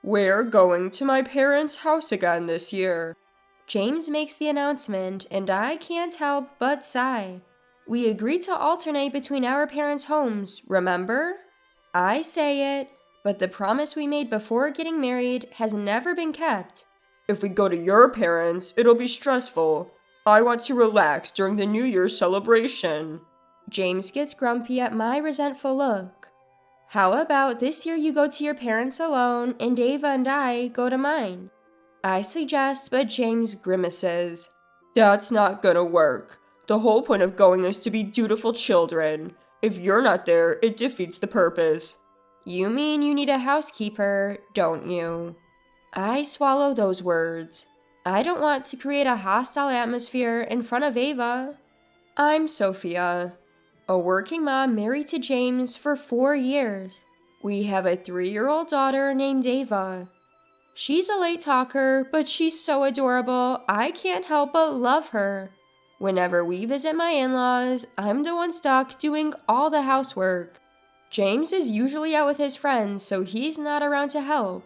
We're going to my parents' house again this year. James makes the announcement, and I can't help but sigh. We agreed to alternate between our parents' homes, remember? I say it, but the promise we made before getting married has never been kept. If we go to your parents, it'll be stressful. I want to relax during the New Year's celebration. James gets grumpy at my resentful look. How about this year you go to your parents alone and Ava and I go to mine? I suggest, but James grimaces. That's not gonna work. The whole point of going is to be dutiful children. If you're not there, it defeats the purpose. You mean you need a housekeeper, don't you? I swallow those words. I don't want to create a hostile atmosphere in front of Ava. I'm Sophia, a working mom married to James for 4 years. We have a 3-year-old daughter named Ava. She's a late talker, but she's so adorable, I can't help but love her. Whenever we visit my in-laws, I'm the one stuck doing all the housework. James is usually out with his friends, so he's not around to help.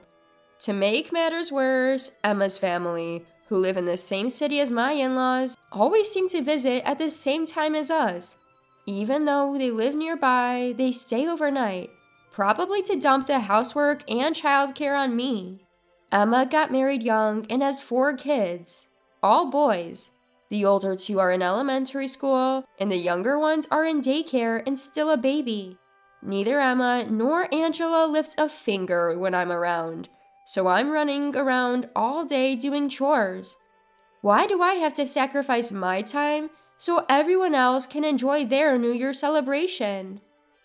To make matters worse, Emma's family, who live in the same city as my in-laws, always seem to visit at the same time as us. Even though they live nearby, they stay overnight, probably to dump the housework and childcare on me. Emma got married young and has 4 kids, all boys. The older 2 are in elementary school, and the younger ones are in daycare and still a baby. Neither Emma nor Angela lifts a finger when I'm around, so I'm running around all day doing chores. Why do I have to sacrifice my time so everyone else can enjoy their New Year celebration?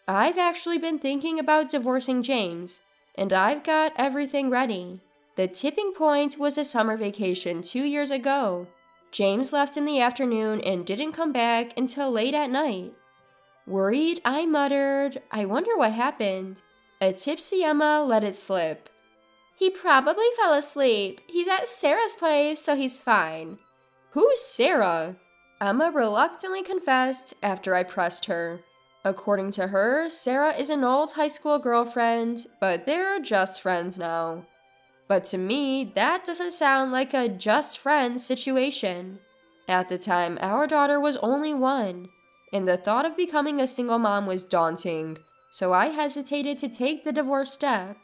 I've actually been thinking about divorcing James, and I've got everything ready. The tipping point was a summer vacation 2 years ago. James left in the afternoon and didn't come back until late at night. Worried, I muttered, I wonder what happened. A tipsy Emma let it slip. He probably fell asleep. He's at Sarah's place, so he's fine. Who's Sarah? Emma reluctantly confessed after I pressed her. According to her, Sarah is an old high school girlfriend, but they're just friends now. But to me, that doesn't sound like a just friends situation. At the time, our daughter was only 1, and the thought of becoming a single mom was daunting, so I hesitated to take the divorce step.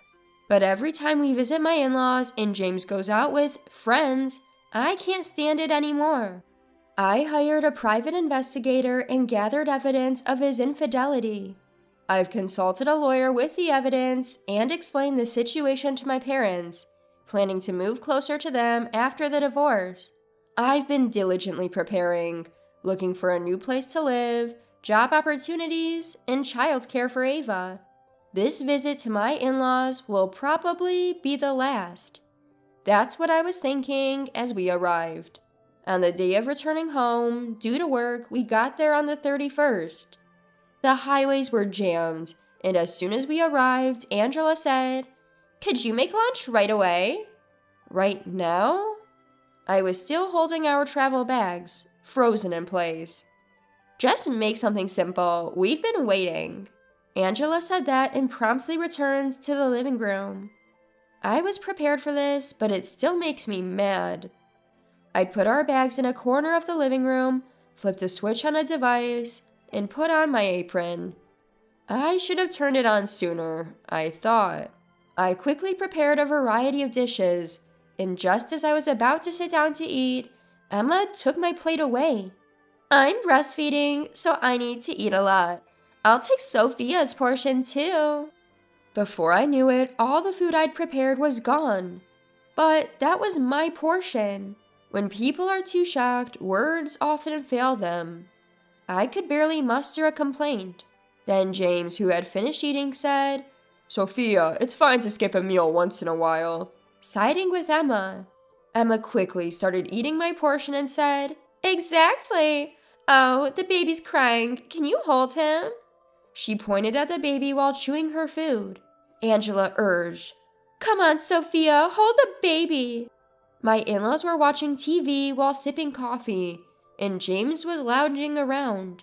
But every time we visit my in-laws and James goes out with friends, I can't stand it anymore. I hired a private investigator and gathered evidence of his infidelity. I've consulted a lawyer with the evidence and explained the situation to my parents, planning to move closer to them after the divorce. I've been diligently preparing, looking for a new place to live, job opportunities, and childcare for Ava. This visit to my in-laws will probably be the last. That's what I was thinking as we arrived. On the day of returning home, due to work, we got there on the 31st. The highways were jammed, and as soon as we arrived, Angela said, "Could you make lunch right away?" Right now? I was still holding our travel bags, frozen in place. Just make something simple. We've been waiting. Angela said that and promptly returned to the living room. I was prepared for this, but it still makes me mad. I put our bags in a corner of the living room, flipped a switch on a device, and put on my apron. I should have turned it on sooner, I thought. I quickly prepared a variety of dishes, and just as I was about to sit down to eat, Emma took my plate away. I'm breastfeeding, so I need to eat a lot. I'll take Sophia's portion too. Before I knew it, all the food I'd prepared was gone. But that was my portion. When people are too shocked, words often fail them. I could barely muster a complaint. Then James, who had finished eating, said, "Sophia, it's fine to skip a meal once in a while." Siding with Emma. Emma quickly started eating my portion and said, "Exactly. Oh, the baby's crying. Can you hold him?" She pointed at the baby while chewing her food. Angela urged, "Come on, Sophia, hold the baby." My in-laws were watching TV while sipping coffee, and James was lounging around.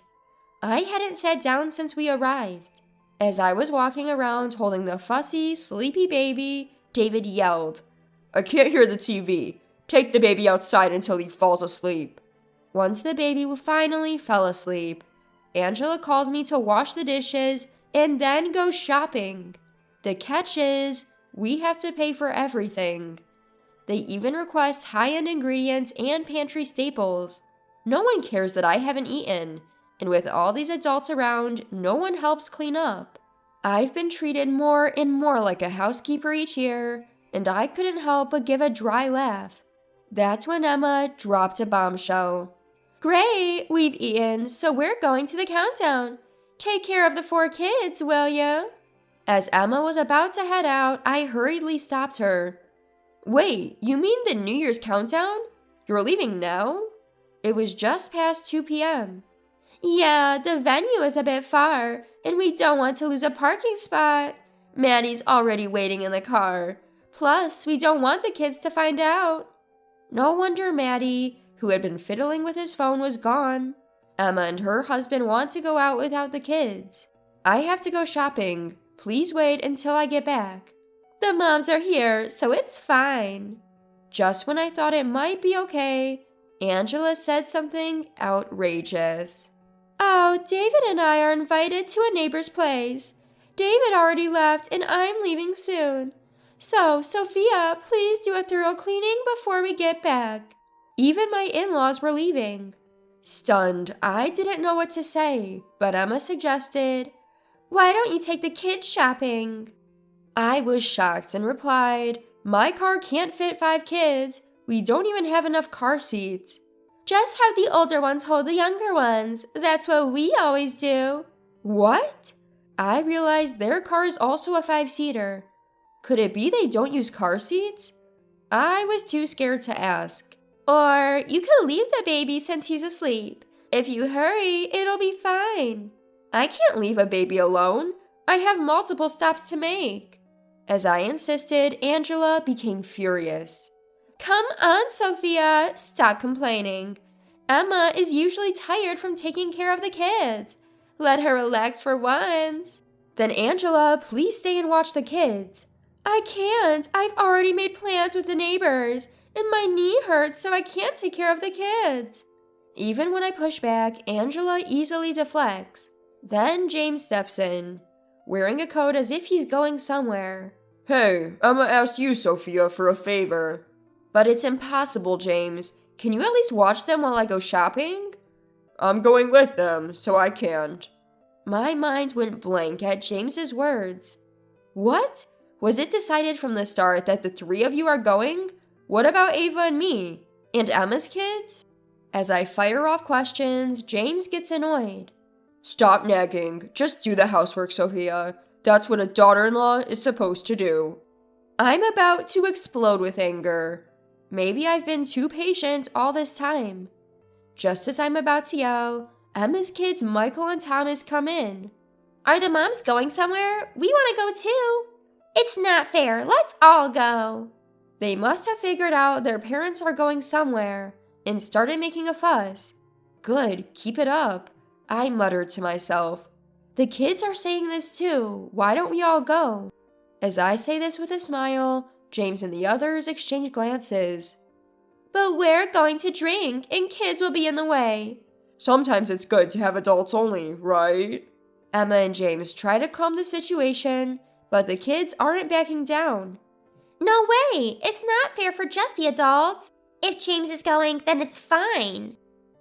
I hadn't sat down since we arrived. As I was walking around holding the fussy, sleepy baby, David yelled. I can't hear the TV. Take the baby outside until he falls asleep. Once the baby finally fell asleep, Angela called me to wash the dishes and then go shopping. The catch is, we have to pay for everything. They even request high-end ingredients and pantry staples. No one cares that I haven't eaten, and with all these adults around, no one helps clean up. I've been treated more and more like a housekeeper each year, and I couldn't help but give a dry laugh. That's when Emma dropped a bombshell. Great, we've eaten, so we're going to the countdown. Take care of the 4 kids, will ya? As Emma was about to head out, I hurriedly stopped her. Wait, you mean the New Year's countdown? You're leaving now? It was just past 2 p.m. Yeah, the venue is a bit far, and we don't want to lose a parking spot. Maddie's already waiting in the car. Plus, we don't want the kids to find out. No wonder Maddie, who had been fiddling with his phone, was gone. Emma and her husband want to go out without the kids. I have to go shopping. Please wait until I get back. The moms are here, so it's fine. Just when I thought it might be okay, Angela said something outrageous. Oh, David and I are invited to a neighbor's place. David already left, and I'm leaving soon. So, Sophia, please do a thorough cleaning before we get back. Even my in-laws were leaving. Stunned, I didn't know what to say, but Emma suggested, Why don't you take the kids shopping? I was shocked and replied, My car can't fit 5 kids. We don't even have enough car seats. Just have the older ones hold the younger ones. That's what we always do. What? I realized their car is also a 5-seater. Could it be they don't use car seats? I was too scared to ask. Or you could leave the baby since he's asleep. If you hurry, it'll be fine. I can't leave a baby alone. I have multiple stops to make. As I insisted, Angela became furious. Come on, Sophia, stop complaining. Emma is usually tired from taking care of the kids. Let her relax for once. Then Angela, please stay and watch the kids. I can't. I've already made plans with the neighbors, and my knee hurts, so I can't take care of the kids. Even when I push back, Angela easily deflects. Then James steps in, wearing a coat as if he's going somewhere. Hey, Emma asked you, Sophia, for a favor. But it's impossible, James. Can you at least watch them while I go shopping? I'm going with them, so I can't. My mind went blank at James's words. What? Was it decided from the start that the 3 of you are going? What about Ava and me? And Emma's kids? As I fire off questions, James gets annoyed. Stop nagging. Just do the housework, Sophia. That's what a daughter-in-law is supposed to do. I'm about to explode with anger. Maybe I've been too patient all this time. Just as I'm about to yell, Emma's kids Michael and Thomas come in. Are the moms going somewhere? We want to go too. It's not fair. Let's all go. They must have figured out their parents are going somewhere and started making a fuss. Good, keep it up, I muttered to myself. The kids are saying this too. Why don't we all go? As I say this with a smile, James and the others exchange glances. But we're going to drink, and kids will be in the way. Sometimes it's good to have adults only, right? Emma and James try to calm the situation, but the kids aren't backing down. No way! It's not fair for just the adults. If James is going, then it's fine.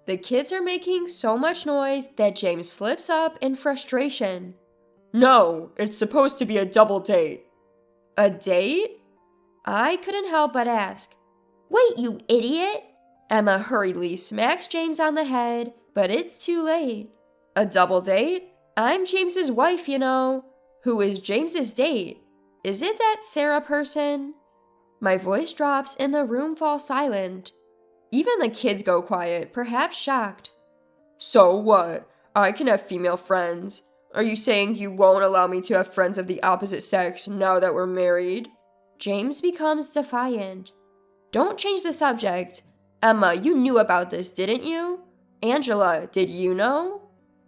The kids are making so much noise that James slips up in frustration. No, it's supposed to be a double date. A date? I couldn't help but ask. Wait, you idiot! Emma hurriedly smacks James on the head, but it's too late. A double date? I'm James's wife, you know. Who is James's date? Is it that Sarah person? My voice drops and the room falls silent. Even the kids go quiet, perhaps shocked. So what? I can have female friends. Are you saying you won't allow me to have friends of the opposite sex now that we're married? James becomes defiant. Don't change the subject. Emma, you knew about this, didn't you? Angela, did you know?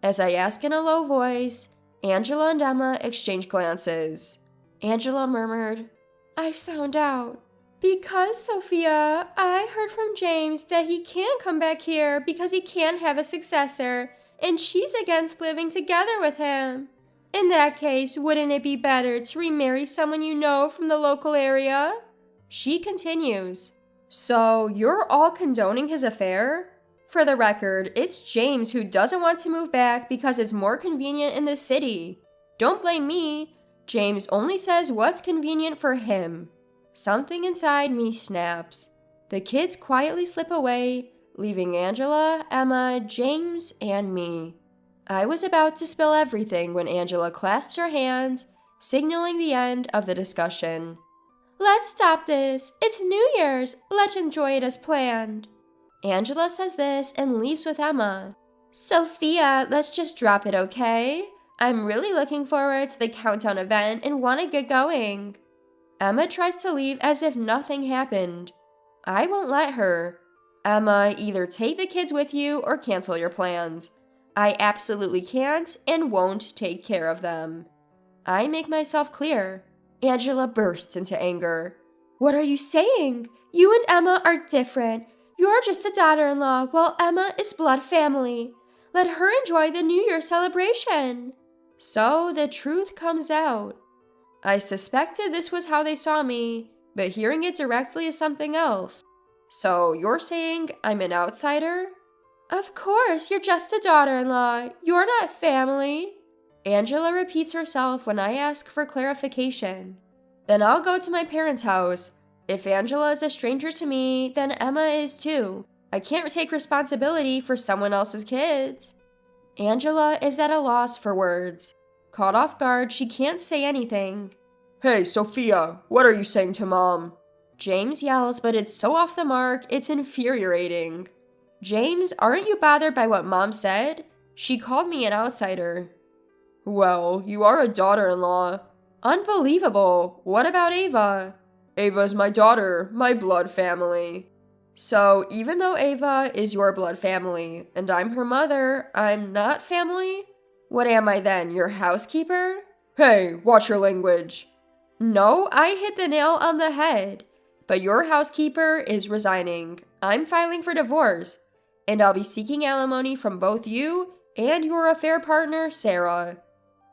As I ask in a low voice, Angela and Emma exchange glances. Angela murmured, I found out. Because, Sophia, I heard from James that he can't come back here because he can't have a successor, and she's against living together with him. In that case, wouldn't it be better to remarry someone you know from the local area? She continues. So, you're all condoning his affair? For the record, it's James who doesn't want to move back because it's more convenient in the city. Don't blame me. James only says what's convenient for him. Something inside me snaps. The kids quietly slip away, leaving Angela, Emma, James, and me. I was about to spill everything when Angela clasps her hand, signaling the end of the discussion. Let's stop this. It's New Year's. Let's enjoy it as planned. Angela says this and leaves with Emma. Sophia, let's just drop it, okay? I'm really looking forward to the countdown event and want to get going. Emma tries to leave as if nothing happened. I won't let her. Emma, either take the kids with you or cancel your plans. I absolutely can't and won't take care of them. I make myself clear. Angela bursts into anger. What are you saying? You and Emma are different. You're just a daughter-in-law while Emma is blood family. Let her enjoy the New Year celebration. So the truth comes out. I suspected this was how they saw me, but hearing it directly is something else. So you're saying I'm an outsider? Of course, you're just a daughter-in-law. You're not family. Angela repeats herself when I ask for clarification. Then I'll go to my parents' house. If Angela is a stranger to me, then Emma is too. I can't take responsibility for someone else's kids. Angela is at a loss for words. Caught off guard, she can't say anything. Hey, Sophia, what are you saying to Mom? James yells, but it's so off the mark, it's infuriating. James, aren't you bothered by what Mom said? She called me an outsider. Well, you are a daughter-in-law. Unbelievable. What about Ava? Ava's my daughter, my blood family. So, even though Ava is your blood family, and I'm her mother, I'm not family? What am I then, your housekeeper? Hey, watch your language. No, I hit the nail on the head. But your housekeeper is resigning. I'm filing for divorce. And I'll be seeking alimony from both you and your affair partner, Sarah.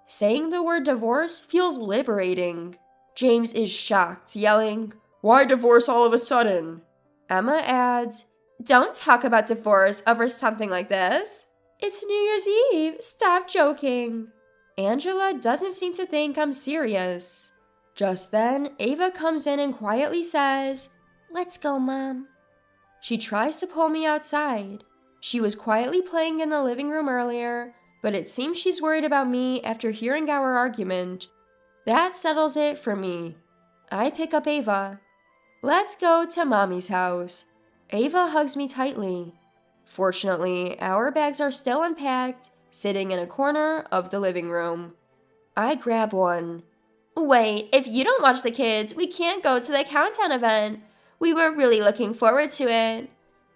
Saying the word divorce feels liberating. James is shocked, yelling, Why divorce all of a sudden? Emma adds, Don't talk about divorce over something like this. It's New Year's Eve. Stop joking. Angela doesn't seem to think I'm serious. Just then, Ava comes in and quietly says, Let's go, Mom. She tries to pull me outside. She was quietly playing in the living room earlier, but it seems she's worried about me after hearing our argument. That settles it for me. I pick up Ava. Let's go to Mommy's house. Ava hugs me tightly. Fortunately, our bags are still unpacked, sitting in a corner of the living room. I grab one. Wait, if you don't watch the kids, we can't go to the countdown event. We were really looking forward to it.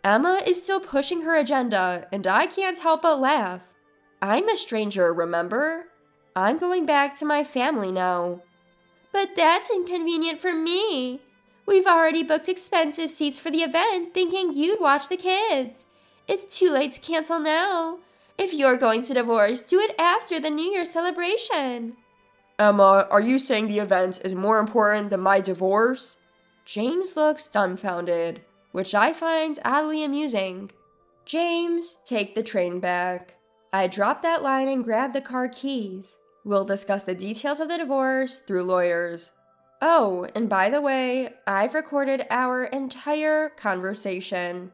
Emma is still pushing her agenda, and I can't help but laugh. I'm a stranger, remember? I'm going back to my family now. But that's inconvenient for me. We've already booked expensive seats for the event, thinking you'd watch the kids. It's too late to cancel now. If you're going to divorce, do it after the New Year celebration. Emma, are you saying the event is more important than my divorce? James looks dumbfounded, which I find oddly amusing. James, take the train back. I drop that line and grab the car keys. We'll discuss the details of the divorce through lawyers. Oh, and by the way, I've recorded our entire conversation.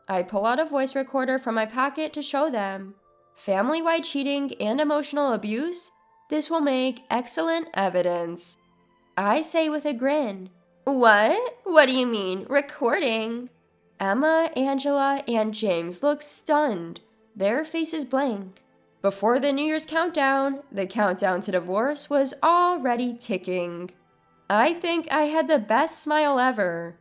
I pull out a voice recorder from my pocket to show them. Family-wide cheating and emotional abuse? This will make excellent evidence. I say with a grin. What? What do you mean, recording? Emma, Angela, and James look stunned, their faces blank. Before the New Year's countdown, the countdown to divorce was already ticking. I think I had the best smile ever.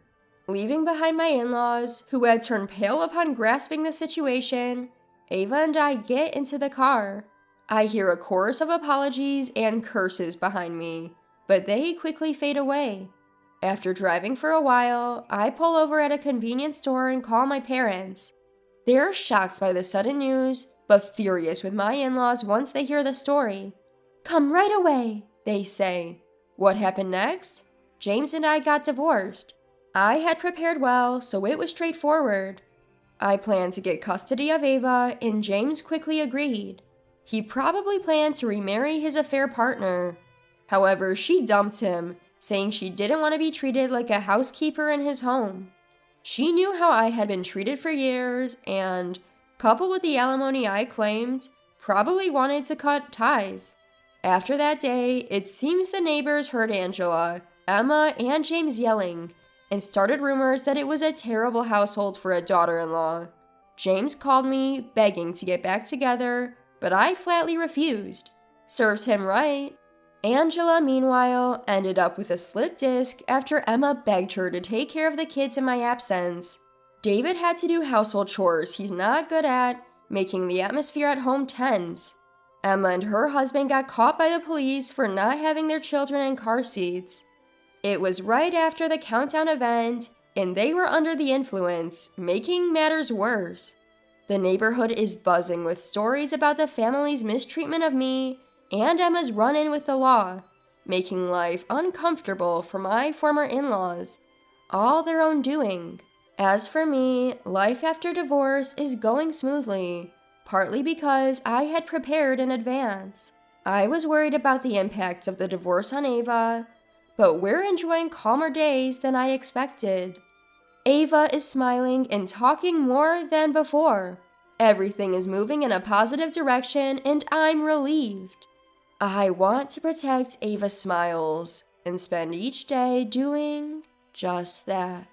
Leaving behind my in-laws, who had turned pale upon grasping the situation, Ava and I get into the car. I hear a chorus of apologies and curses behind me, but they quickly fade away. After driving for a while, I pull over at a convenience store and call my parents. They're shocked by the sudden news, but furious with my in-laws once they hear the story. "Come right away," they say. What happened next? James and I got divorced. I had prepared well, so it was straightforward. I planned to get custody of Ava, and James quickly agreed. He probably planned to remarry his affair partner. However, she dumped him, saying she didn't want to be treated like a housekeeper in his home. She knew how I had been treated for years, and, coupled with the alimony I claimed, probably wanted to cut ties. After that day, it seems the neighbors heard Angela, Emma, and James yelling, and started rumors that it was a terrible household for a daughter-in-law. James called me, begging to get back together, but I flatly refused. Serves him right. Angela, meanwhile, ended up with a slipped disc after Emma begged her to take care of the kids in my absence. David had to do household chores he's not good at, making the atmosphere at home tense. Emma and her husband got caught by the police for not having their children in car seats. It was right after the countdown event, and they were under the influence, making matters worse. The neighborhood is buzzing with stories about the family's mistreatment of me and Emma's run-in with the law, making life uncomfortable for my former in-laws. All their own doing. As for me, life after divorce is going smoothly, partly because I had prepared in advance. I was worried about the impact of the divorce on Ava, but we're enjoying calmer days than I expected. Ava is smiling and talking more than before. Everything is moving in a positive direction, and I'm relieved. I want to protect Ava's smiles and spend each day doing just that.